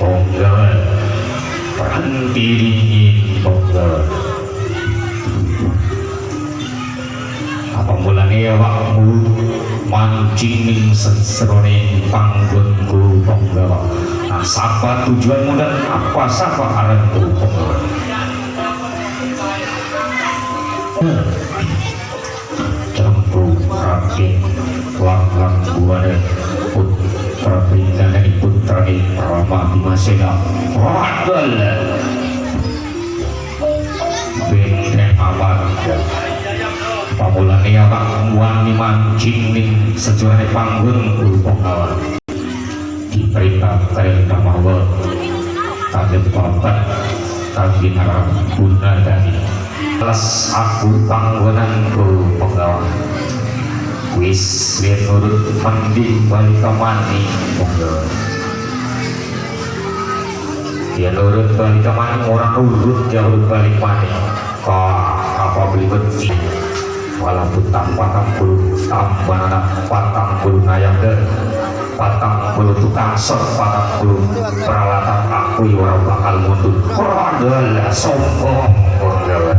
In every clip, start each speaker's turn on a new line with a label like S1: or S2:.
S1: Ponggalan berhenti dingin ponggalan. Apa mulanya wakmu mancing ning sesroning panggonku ponggalan. Nah, siapa tujuanmu dan apa siapa arahmu ponggalan? Cemplung rapi langlang buana putra pindana putra Rama Bimasena Radal benteng amarga pamulane awak wani mancing ning sejurane panggung ponggawan diperintah perintah mawa kagem papat kagem arah bunadani les aku panggonanku penggawa wis nurut mandi balik mani penggawa dia nurut balik mani orang nurut dia nurut balik mani apa beli benci walaupun patang puluh nayang dan patang puluh tukang ser patang puluh peralatan aku orang bakal mundur adalah sombong penggawa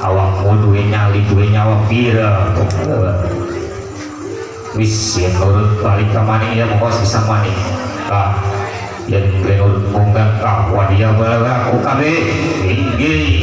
S1: awakmu duwe nyali duwe nyawa pira wis yen nurut balik ke maning ya mongko bisa maning yen nurut munggah ka wadia bala aku kabeh inggih